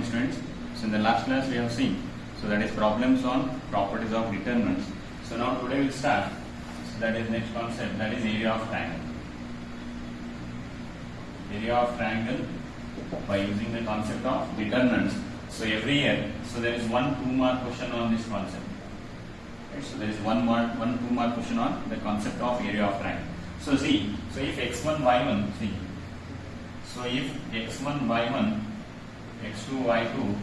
morning, students. So in the last class we have seen, so that is problems on properties of determinants. So now today we'll start, so that is next concept, that is area of triangle. Area of triangle by using the concept of determinants. So every year, so there is 1 2-mark question on this concept. Right? So there is 1 2-mark question on the concept of area of triangle. So see, so if x1 y1, see, so if x1 y1, x2 y2,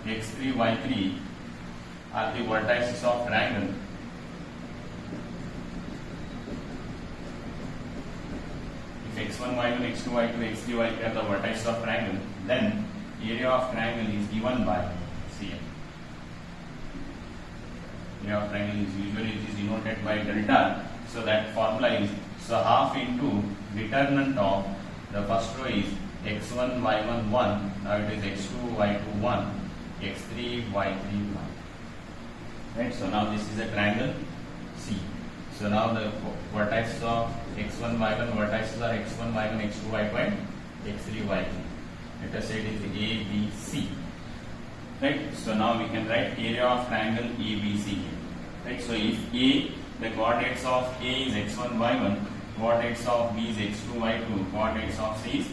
x3 y3 are the vertices of triangle, if x1 y1, x2 y2, x3 y3 are the vertices of triangle, then area of triangle is given by CM. Area of triangle is usually it is denoted by delta. So that formula is, so half into determinant of the first row is x1 y1 1, now it is x2 y2 1, x3 y3 1. Right, so now this is a triangle C. So now the vertices of x1 y1 vertices are x1 y1 x2 y2 and x3 y3. Let us say it is A B C. Right, so now we can write area of triangle ABC here. Right, so if A, the coordinates of A is x1 y1, coordinates of B is x2 y2, coordinates of C is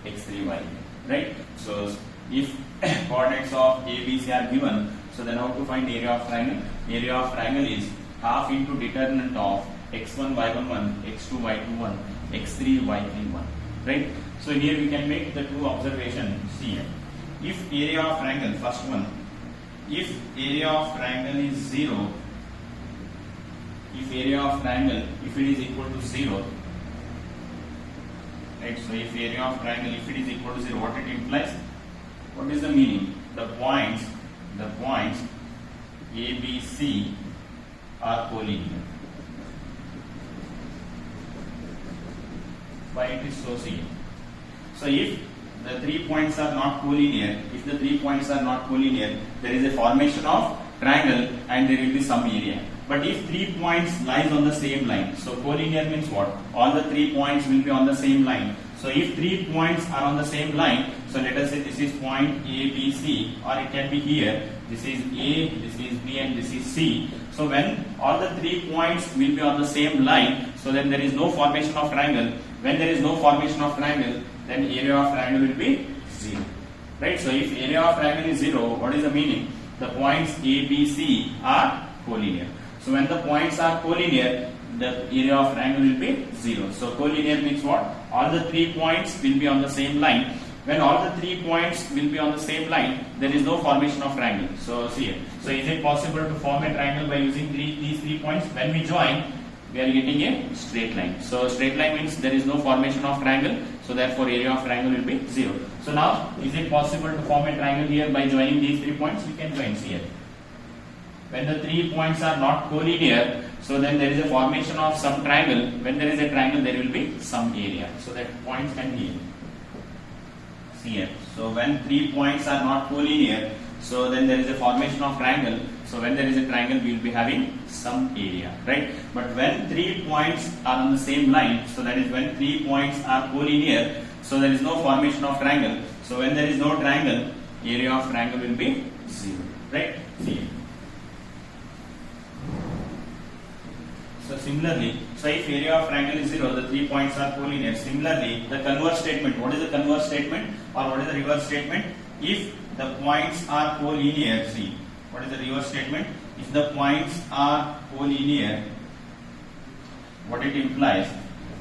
x3 y3. Right, so if coordinates of A, B, C are given, so then how to find area of triangle? Area of triangle is half into determinant of x1 y1 1, x2 y2 1, x3 y3 1. Right, so here we can make the two observations. See here, if area of triangle, first one, if area of triangle is 0, if area of triangle, if it is equal to 0, right, so if area of triangle, if it is equal to 0, what it implies? What is the meaning? The points A, B, C are collinear. Why it is so? See, so if the 3 points are not collinear, there is a formation of triangle and there will be some area. But if 3 points lies on the same line, so collinear means what? All the 3 points will be on the same line. So if 3 points are on the same line, so let us say this is point A, B, C, or it can be here, this is A, this is B and this is C. So when all the 3 points will be on the same line, so then there is no formation of triangle. When there is no formation of triangle, then area of triangle will be 0. Right? So if area of triangle is 0, what is the meaning? The points A, B, C are collinear. So when the points are collinear, the area of triangle will be 0. So collinear means what? All the 3 points will be on the same line. When all the 3 points will be on the same line, there is no formation of triangle. So see here. So is it possible to form a triangle by using these 3 points? When we join, we are getting a straight line. So straight line means there is no formation of triangle. So therefore area of triangle will be 0. So now is it possible to form a triangle here by joining these 3 points? We can join here. When the 3 points are not collinear, so then there is a formation of some triangle. When there is a triangle, there will be some area. So that points can be here. So when 3 points are not collinear, so then there is a formation of triangle. So when there is a triangle, we will be having some area, right? But when 3 points are on the same line, so that is when 3 points are collinear, so there is no formation of triangle. So when there is no triangle, area of triangle will be 0, right? See. So similarly, so if area of triangle is 0, the 3 points are collinear. Similarly, the converse statement, what is the converse statement or what is the reverse statement? If the points are collinear, see, what is the reverse statement? If the points are collinear, what it implies?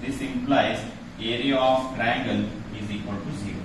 This implies area of triangle is equal to 0.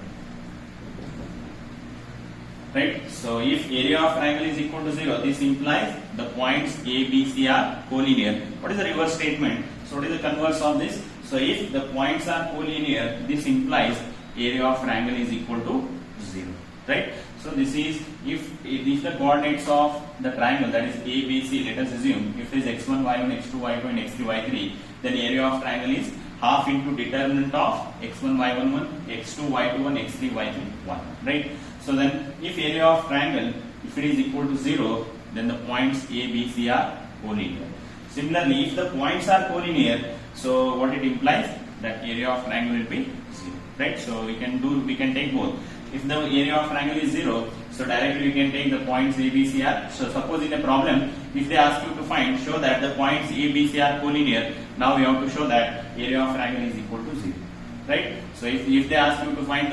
Right? So if area of triangle is equal to 0, this implies the points A, B, C are collinear. What is the reverse statement? So what is the converse of this? So if the points are collinear, this implies area of triangle is equal to 0. Right? So this is if the coordinates of the triangle, that is A, B, C, let us assume if it is x1, y1, x2, y2 and x3, y3, then area of triangle is half into determinant of x1, y1, 1, x2, y2, 1, x3, y3, 1. Right? So then if area of triangle, if it is equal to 0, then the points A, B, C are collinear. Similarly, if the points are collinear, so what it implies? That area of triangle will be 0. Right? So we can take both. If the area of triangle is 0, so directly you can take the points A, B, C are. So suppose in a problem, if they ask you to find, show that the points A, B, C are collinear, now we have to show that area of triangle is equal to 0. Right? So if they ask you to find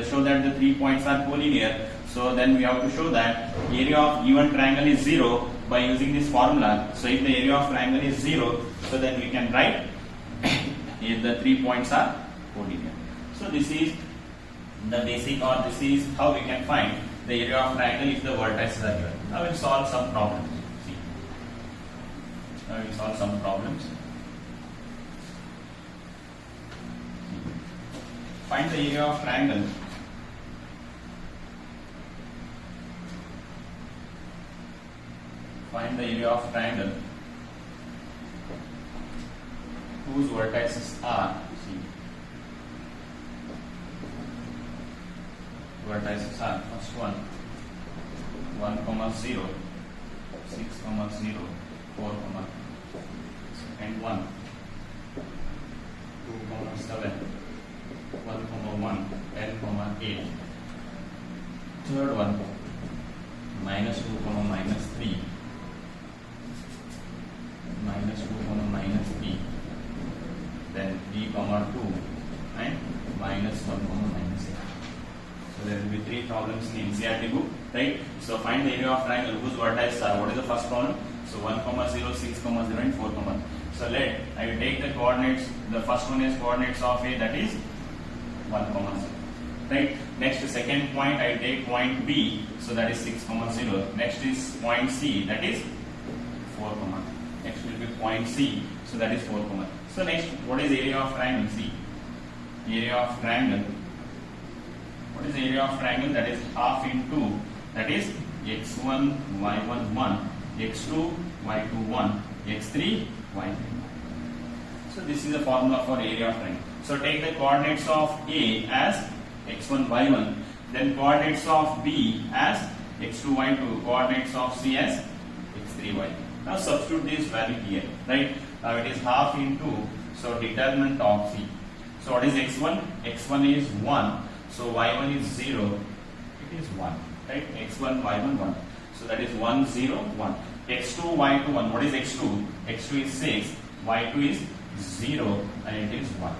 show that the 3 points are collinear, so then we have to show that area of given triangle is 0 by using this formula. So if the area of triangle is 0, so then we can write if the 3 points are collinear. So this is the basic, or this is how we can find the area of triangle if the vertices are given. Now we'll solve some problems. See. Now we'll solve some problems. Find the area of triangle. Find the area of triangle whose vertices are, see, vertices are first one 1, 0, 6, 0, 4, second one 2, 7, 1, 1, 10, 8, third one minus 2, minus 3, minus 2, minus 3, then 3, 2, and minus 1, minus 8. So there will be 3 problems in NCERT book, right? So find the area of triangle whose vertices are. What is the first problem? So 1, 0, 6, 0, and 4, 1. So I will take the coordinates. The first one is coordinates of A, that is 1, 0. Right? Next, second point, I will take point B, so that is 6, 0. Next is point C, that is 4, Next will be point C, so that is 4, So next, what is area of triangle? See, area of triangle. What is the area of triangle? That is half into, that is x1, y1, 1, x2, y2, 1, x3, y3. So this is the formula for area of triangle. So take the coordinates of A as x1, y1, then coordinates of B as x2, y2, coordinates of C as x3, y3. Now substitute this value here, right? Now it is half into, so determinant of C. So what is x1? x1 is 1. So y1 is 0. It is 1. Right? x1, y1, 1. So that is 1, 0, 1. x2, y2, 1. What is x2? x2 is 6. y2 is 0. And it is 1.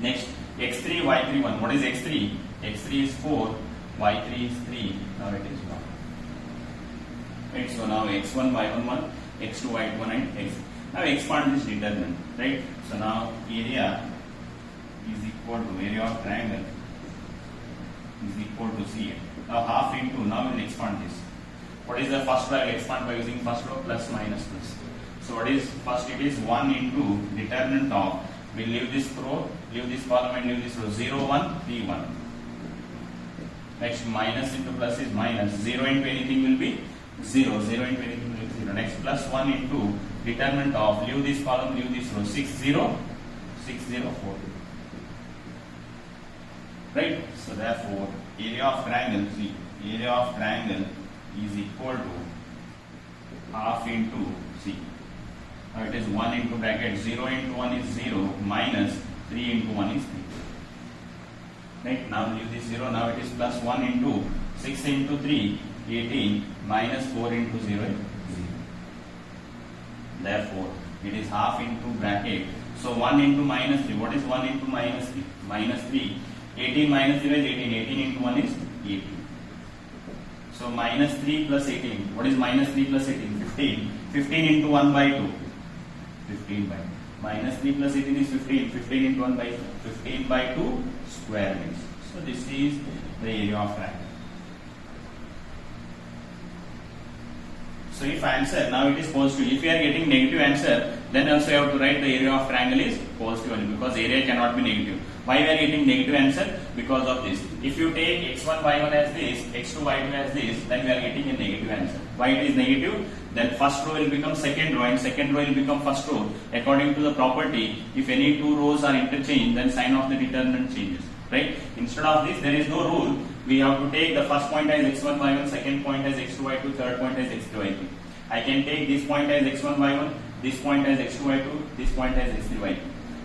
Next, x3, y3, 1. What is x3? x3 is 4. y3 is 3. Now it is 1. Right? So now x1, y1, 1. x2, y2, 1 and x. Now expand this determinant. Right? So now area is equal to area of triangle is equal to C. Now half into, now we'll expand this. What is the first row? I'll expand by using first row plus minus plus. So what is first? It is 1 into determinant of, we'll leave this row, leave this column and leave this row, 0, 1, 3, 1. Next minus into plus is minus, 0 into anything will be 0, 0 into anything will be 0. Next plus 1 into determinant of, leave this column, leave this row, 6, 0, 6, 0, 4. Right? So therefore, area of triangle, see, area of triangle is equal to half into C. Now it is 1 into bracket, 0 into 1 is 0, minus 3 into 1 is 3. Right? Now leave this 0, now it is plus 1 into 6 into 3, 18, minus 4 into 0 is 0. Therefore, it is half into bracket. So 1 into minus 3, what is 1 into minus 3? Minus 3. 18 minus 0 is 18. 18 into 1 is 18. So minus 3 plus 18. What is minus 3 plus 18? 15. 15 into 1 by 2. 15 by 2. Minus 3 plus 18 is 15. 15 into 1 by 2. 15 by 2 square means. So this is the area of triangle. So if answer, now it is positive. If you are getting negative answer, then also you have to write the area of triangle is positive only, because area cannot be negative. Why we are getting negative answer? Because of this. If you take x1, y1 as this, x2, y2 as this, then we are getting a negative answer. Why it is negative? Then first row will become second row and second row will become first row. According to the property, if any two rows are interchanged, then sign of the determinant changes. Right? Instead of this, there is no rule. We have to take the first point as x1, y1, second point as x2, y2, third point as x3, y3. I can take this point as x1, y1, this point as x2, y2, this point as x3, y2.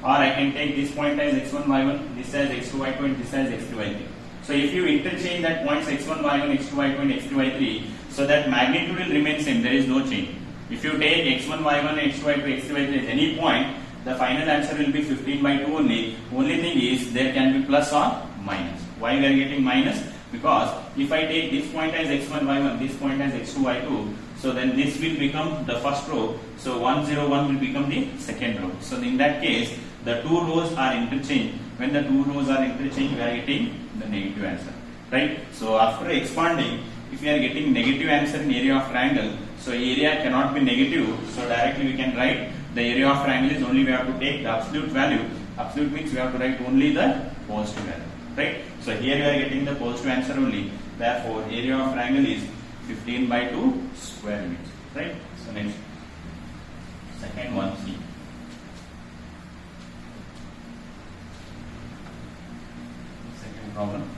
Or I can take this point as x1, y1, this as x2, y2 and this as x3, y3. So if you interchange that points x1, y1, x2, y2 and x3, y3, so that magnitude will remain same, there is no change. If you take x1, y1, x2, y2, x3, y3 at any point, the final answer will be 15 by 2 only. Only thing is there can be plus or minus. Why we are getting minus? Because if I take this point as x1, y1, this point as x2, y2, so then this will become the first row. So 101 will become the second row. So in that case, the two rows are interchanged. When the two rows are interchanged, we are getting the negative answer, right? So after expanding, if we are getting negative answer in area of triangle, so area cannot be negative. So directly we can write the area of triangle is only we have to take the absolute value. Absolute means we have to write only the positive value, right? So here we are getting the positive answer only. Therefore, area of triangle is 15 by 2 square units, right? So next, second one, see. Second problem.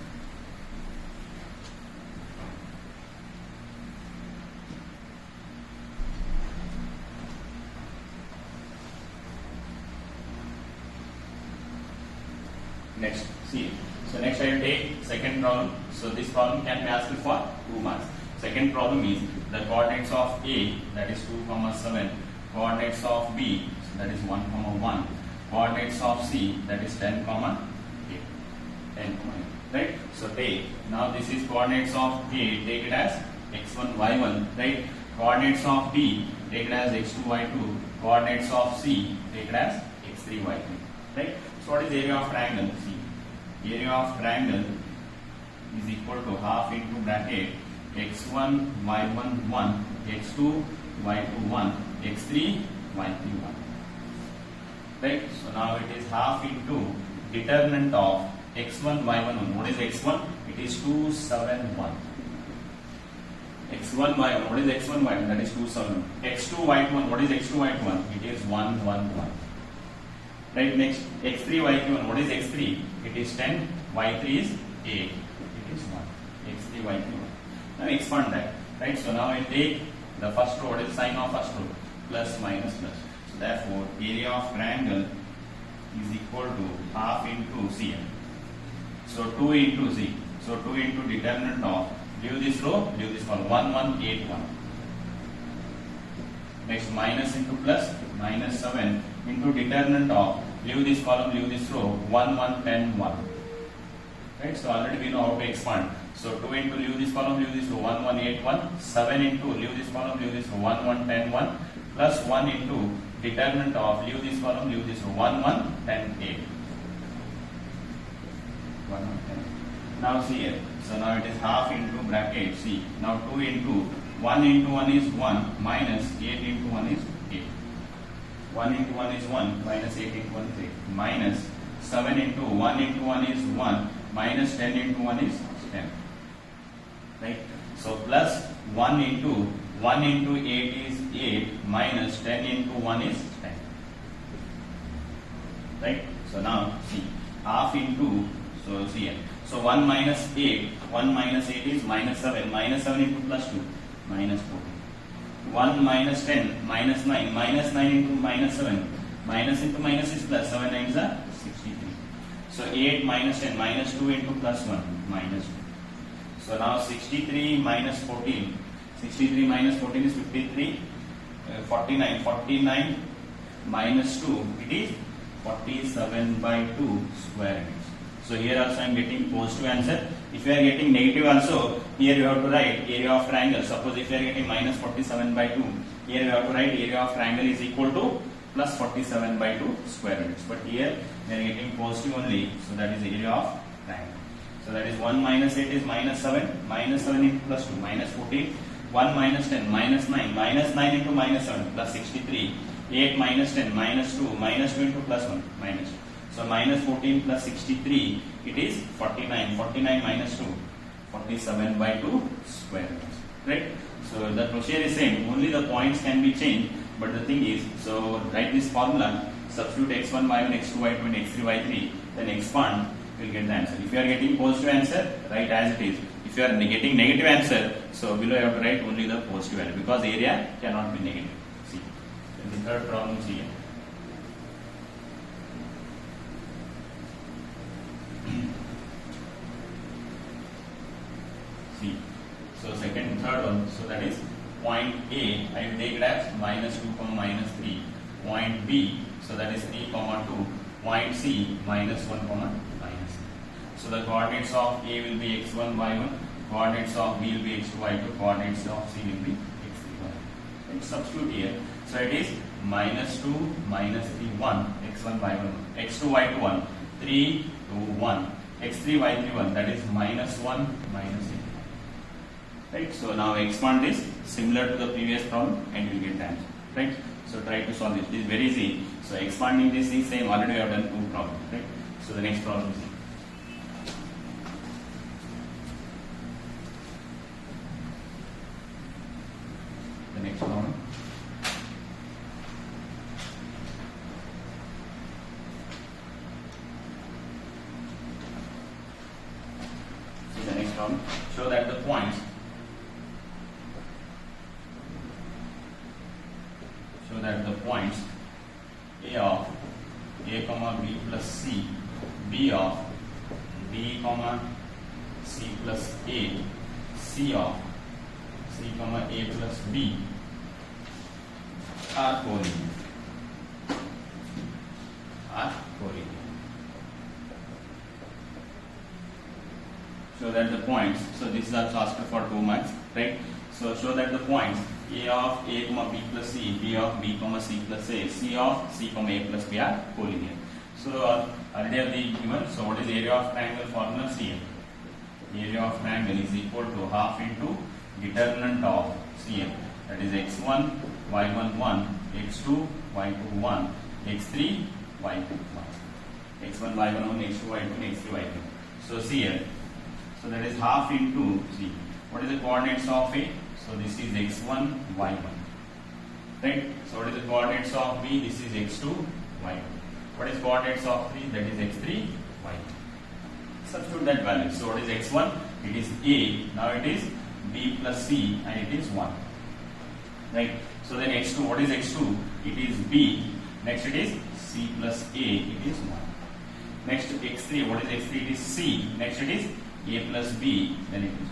Next, see. So next I will take second problem. So this problem can be asked for 2 marks. Second problem is the coordinates of A, that is 2, 7, coordinates of B, so that is 1, 1, coordinates of C, that is 10, 8, 10, right? So take, now this is coordinates of A, take it as x1, y1, right? Coordinates of B, take it as x2, y2, coordinates of C, take it as x3, y3, right? So what is area of triangle? See, area of triangle is equal to half into bracket x1, y1, 1, x2, y2, 1, x3, y3, 1. Right? So now it is half into determinant of x1, y1, 1. What is x1? It is 2, 7, 1. x1, y1. What is x1, y1? That is 2, 7. x2, y2, 1. What is x2, y2, 1? It is 1, 1, 1. Right, next x3, y3, 1. What is x3? It is 10, y3 is 8. It is 1. x3, y3, 1. Now expand that. Right, so now I take the first row. What is the sign of first row? Plus, minus, plus. So therefore, area of triangle is equal to half into C. So 2 into Z. So 2 into determinant of, leave this row, leave this one. 1, 1, 8, 1. Next, minus into plus, minus 7 into determinant of, leave this column, leave this row, 1, 1, 10, 1. Right, so already we know how to expand. So 2 into leave this column, leave this row, 1, 1, 8, 1. 7 into leave this column, leave this row, 1, 1, 10, 1. Plus 1 into determinant of, leave this column, leave this row, 1, 1, 10, 8. 1, 1, 10. Now see here. So now it is half into bracket C. Now 2 into 1 into 1 is 1 minus 8 into 1 is 8. 1 into 1 is 1 minus 8 into 1 is 8 minus 7 into 1 into 1 is 1 minus 10 into 1 is 10. Right? So plus 1 into 8 is 8 minus 10 into 1 is 10. Right? So now see, half into, so see here. So 1 minus 8 is minus 7 into plus 2 minus 14. 1 minus 10 minus 9 into minus 7 minus into minus is plus, 7 9s are 63. So 8 minus 10 minus 2 into plus 1 minus 2. So now 63 minus 14. 63 minus 14 is 53. 49 minus 2, it is 47 by 2 square meters. So here also I am getting positive answer. If you are getting negative also, here you have to write area of triangle. Suppose if you are getting minus 47 by 2, here you have to write area of triangle is equal to plus 47 by 2 square meters. But here we are getting positive only, so that is area of triangle. So that is 1 minus 8 is minus 7 into plus 2 minus 14. 1 minus 10 minus 9 into minus 7 plus 63. 8 minus 10 minus 2 into plus 1 minus 2. So minus 14 plus 63, it is 49. 49 minus 2, 47 by 2 square meters. Right? So the procedure is same. Only the points can be changed. But the thing is, so write this formula, substitute x1, y1, x2, y2, and x3, y3, then expand, you will get the answer. If you are getting positive answer, write as it is. If you are getting negative answer, so below you have to write only the positive value because area cannot be negative. See. Then the third problem is here. that is point A, I will take it as minus 2 comma minus 3. Point B, so that is 3 comma 2. Point C, minus 1 comma minus 3. So the coordinates of A will be x1, y1. Coordinates of B will be x2, y2. Coordinates of C will be x3, y1. Let's substitute here. So it is minus 2, minus 3, 1, x1, y1, x2, y2, 1, 3, 2, 1, x3, y3, 1, that is minus 1, minus 8. Right, so now expand this similar to the previous problem and you will get the answer. Right, so try to solve this. This is very easy. So expanding this is same, already we have done 2 problems. Right, so the next problem is the next problem. So the next problem, show that the points A of A comma B plus C, B of B comma C plus A, C of C comma A plus B are collinear. Show that the points, so this is also asked for 2 marks, right? So show that the points A of A comma B plus C, B of B comma C plus A, C of C comma A plus B are collinear. So already have the given. So what is area of triangle formula? CM. Area of triangle is equal to half into determinant of CM. That is x1, y1, 1, x2, y2, 1, x3, y2, 1. x1, y1, 1, x2, y2, x3, y2. So see here. So that is half into C. What is the coordinates of A? So this is x1, y1. Right? So what is the coordinates of B? This is x2, y2. What is coordinates of 3? That is x3, y2. Substitute that value. So what is x1? It is A. Now it is B plus C and it is 1. Right? So then x2, what is x2? It is B. Next it is C plus A, it is 1. Next x3, what is x3? It is C. Next it is A plus B, then it is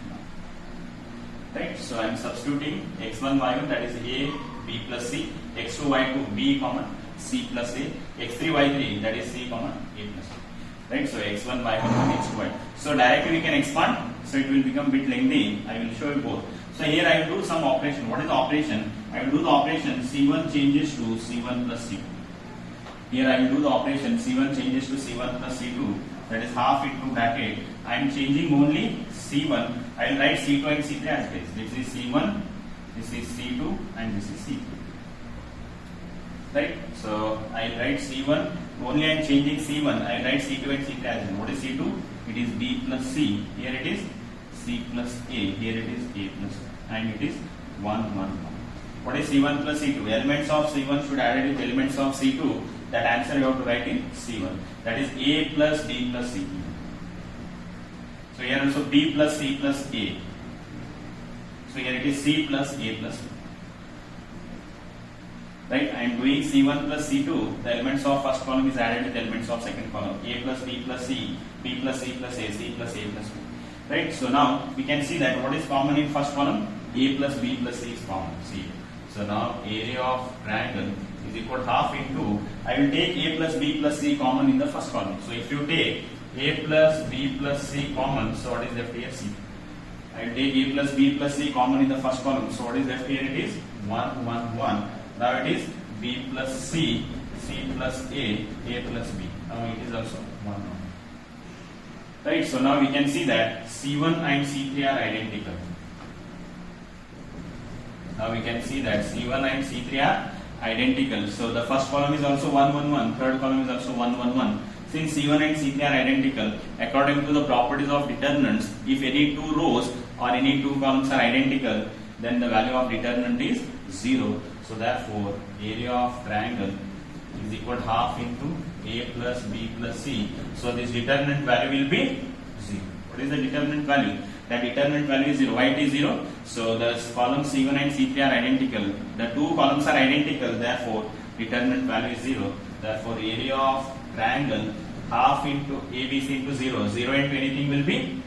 1. Right? So I am substituting x1, y1, that is A, B plus C, x2, y2, B, comma, C plus A, x3, y3, that is C, comma, A plus A. Right? So x1, y1, x2, y2. So directly we can expand, so it will become a bit lengthy. I will show you both. So here I will do some operation. What is the operation? I will do the operation C1 changes to C1 plus C2. Here I will do the operation C1 changes to C1 plus C2. That is half into bracket. I am changing only C1. I will write C2 and C3 as it is. This is C1, this is C2, and this is C3. Right? So I will write C1. Only I am changing C1. I will write C2 and C3 as it is. What is C2? It is B plus C. Here it is C plus A. Here it is A plus A. And it is 1, 1, 1. What is C1 plus C2? Elements of C1 should add with elements of C2. That answer you have to write in C1. That is A plus B plus C. So here also B plus C plus A. So here it is C plus A plus B. Right? I am doing C1 plus C2. The elements of first column is added with elements of second column. A plus B plus C, B plus C plus A, C plus A plus B. Right? So now we can see that what is common in first column? A plus B plus C is common. C. So now area of triangle is equal to half into, I will take A plus B plus C common in the first column. So if you take A plus B plus C common, so what is left here? C. I will take A plus B plus C common in the first column. So what is left here? It is 1, 1, 1. Now it is B plus C, C plus A plus B. Now it is also 1, 1. Right, so now we can see that C1 and C3 are identical. Now we can see that C1 and C3 are identical. So the first column is also 1, 1, 1. Third column is also 1, 1, 1. Since C1 and C3 are identical, according to the properties of determinants, if any two rows or any two columns are identical, then the value of determinant is 0. So therefore, area of triangle is equal to half into A plus B plus C. So this determinant value will be 0. What is the determinant value? The determinant value is 0. Why it is 0? So the columns C1 and C3 are identical. The two columns are identical. Therefore, determinant value is 0. Therefore, area of triangle half into ABC into 0. 0 into anything will be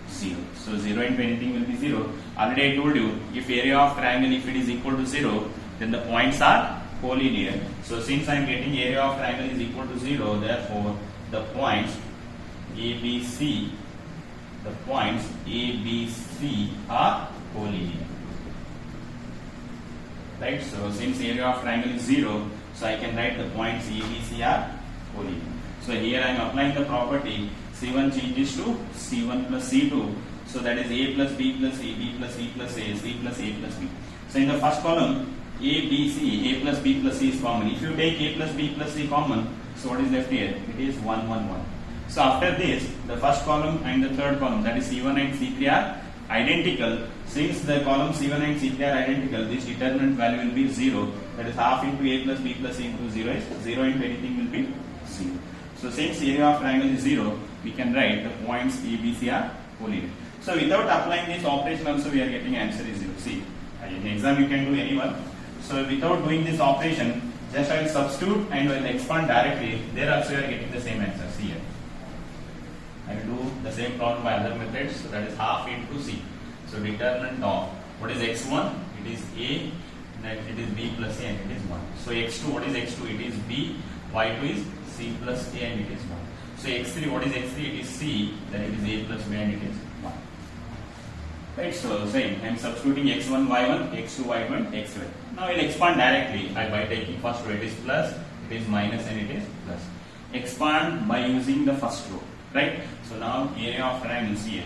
0. So 0 into anything will be 0. Already I told you, if area of triangle, if it is equal to 0, then the points are collinear. So since I am getting area of triangle is equal to 0, therefore the points ABC, are collinear. Right? So since area of triangle is 0, so I can write the points ABC are collinear. So here I am applying the property C1 changes to C1 plus C2. So that is A plus B plus C, B plus C plus A, C plus A plus B. So in the first column, A, B, C, A plus B plus C is common. If you take A plus B plus C common, so what is left here? It is 1, 1, 1. So after this, the first column and the third column, that is C1 and C3 are identical. Since the column C1 and C3 are identical, this determinant value will be 0. That is half into A plus B plus C into 0 is 0 into anything will be 0. So since area of triangle is 0, we can write the points ABC are collinear. So without applying this operation also we are getting answer is 0. See, in exam you can do any one. So without doing this operation, just I will substitute and I will expand directly. There also you are getting the same answer. See here. I will do the same problem by other methods. So that is half into C. So determinant of what is x1? It is A, then it is B plus A and it is 1. So x2, what is x2? It is B, y2 is C plus A and it is 1. So x3, what is x3? It is C, then it is A plus B and it is 1. Right, so same, I am substituting x1, y1, x2, y2 and x1. Now I will expand directly by taking first row. It is plus, it is minus and it is plus. Expand by using the first row. Right, so now area of triangle here.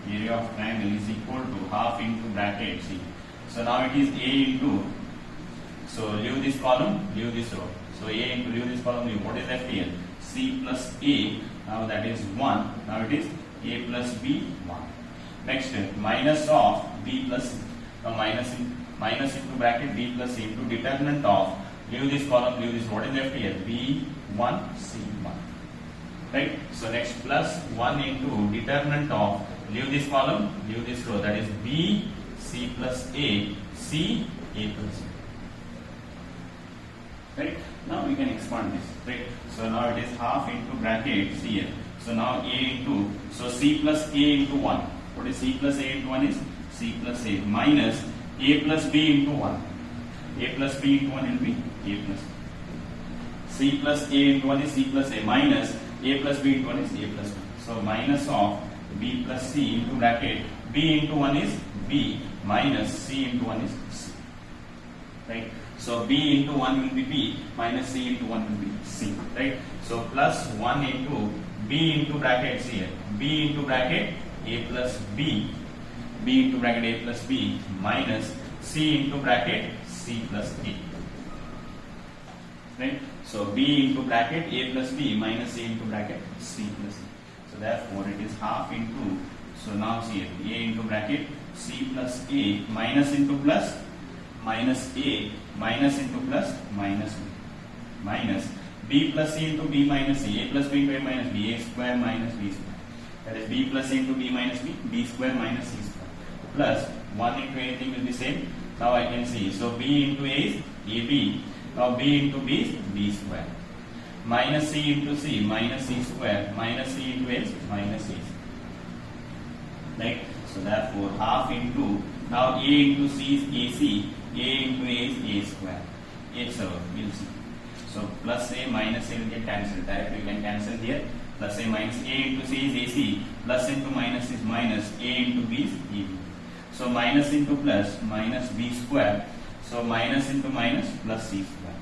Area of triangle is equal to half into bracket C. So now it is A into, so leave this column, leave this row. So A into leave this column, leave. What is left here? C plus A, now that is 1. Now it is A plus B, 1. Next, minus of B plus C. Now minus into bracket B plus C into determinant of, leave this column, leave this. What is left here? B, 1, C, 1. Right? So next plus 1 into determinant of, leave this column, leave this row, that is B, C plus A, C, A plus C. Right? Now we can expand this. Right? So now it is half into bracket C here. So now A into, so C plus A into 1. What is C plus A into 1 is C plus A minus A plus B into 1. A plus B into 1 will be A plus B. C plus A into 1 is C plus A minus A plus B into 1 is A plus B. So minus of B plus C into bracket B into 1 is B minus C into 1 is C. Right? So B into 1 will be B minus C into 1 will be C. Right? So plus 1 into B into bracket C here. B into bracket A plus B. B into bracket A plus B minus C into bracket C plus A. Right? So B into bracket A plus B minus C into bracket C plus A. So therefore it is half into, so now see here, A into bracket C plus A minus into plus minus A minus into plus minus B minus B plus C into B minus C, A plus B into A minus B, A square minus B square. That is B plus C into B minus B, B square minus C square. Plus 1 into anything will be same. Now I can see, so B into A is AB. Now B into B is B square. Minus C into C, minus C square, minus C into A is minus A. Right? So therefore half into, now A into C is AC, A into A is A square. So we'll see. So plus A minus A will get cancelled. Directly we can cancel here. Plus A minus A into C is AC, plus into minus is minus, A into B is AB. So minus into plus, minus B square. So minus into minus, plus C square.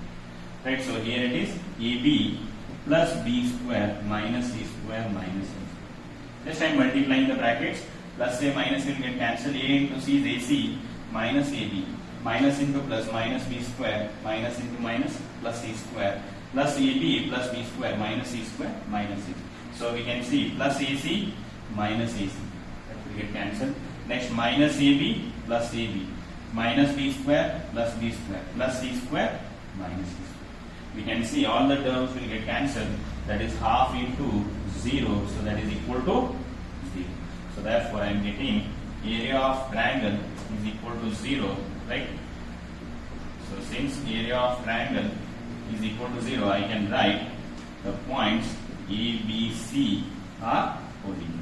Right, so here it is AB plus B square minus C square minus A. Just I am multiplying the brackets. Plus A minus will get cancelled. A into C is AC minus AB. Minus into plus minus B square minus into minus plus C square plus AB plus B square minus C square minus A. So we can see plus AC minus AC. That will get cancelled. Next minus AB plus AB minus B square plus B square plus C square minus C square. We can see all the terms will get cancelled. That is half into 0. So that is equal to 0. So therefore I am getting area of triangle is equal to 0. Right? So since area of triangle is equal to 0, I can write the points A, B, C are collinear.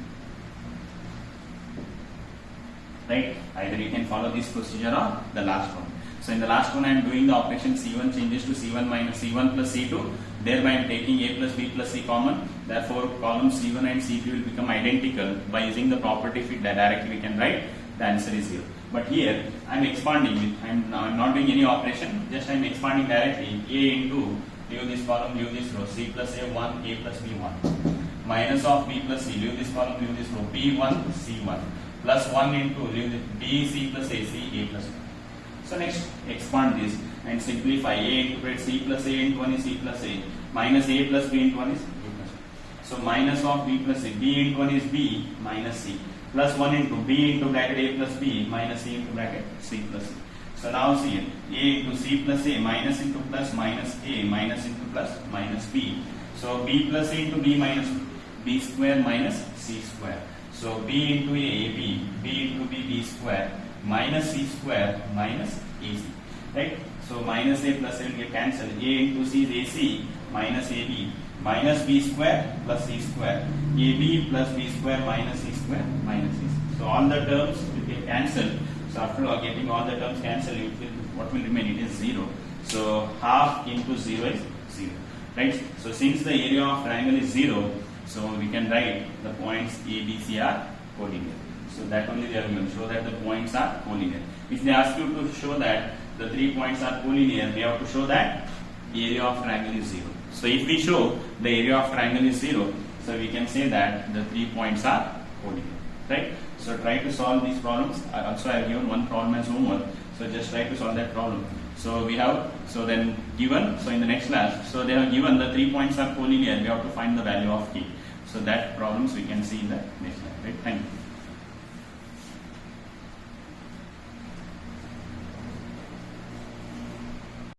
right? Either you can follow this procedure or the last one. So in the last one I am doing the operation C1 changes to C1 minus C1 plus C2, thereby I am taking A plus B plus C common, therefore column C1 and C3 will become identical. By using the property fit directly we can write the answer is 0. But here I am expanding, I am not doing any operation, just I am expanding directly. A into, leave this column, leave this row, C plus A 1, A plus B 1, minus of B plus C, leave this column, leave this row, B1, C1, plus 1 into, leave this, B, C plus A, C, A plus B. So next expand this and simplify. A into C plus A into 1 is C plus A, minus A plus B into 1 is B plus B. So minus of B plus C, B into 1 is B minus C, plus 1 into B into bracket A plus B minus C into bracket C plus C. So now see it, A into C plus A minus into plus minus A minus into plus minus B. So B plus A into B minus B square minus C square. So B into A, B, B into B, B square minus C square minus AC, right? So minus A plus A will get cancelled. A into C is AC minus AB minus B square plus C square, AB plus B square minus C square minus AC. So all the terms will get cancelled. So after getting all the terms cancelled, what will remain? It is 0. So half into 0 is 0, right? So since the area of triangle is 0, so we can write the points A, B, C are collinear. So that only they are given, show that the points are collinear. If they ask you to show that the 3 points are collinear, we have to show that the area of triangle is 0. So if we show the area of triangle is 0, so we can say that the 3 points are collinear, right? So try to solve these problems. Also I have given one problem as homework, so just try to solve that problem. So we have, so then given, so in the next class, so they have given the 3 points are collinear, we have to find the value of k. So that problems we can see in the next class, right? Thank you.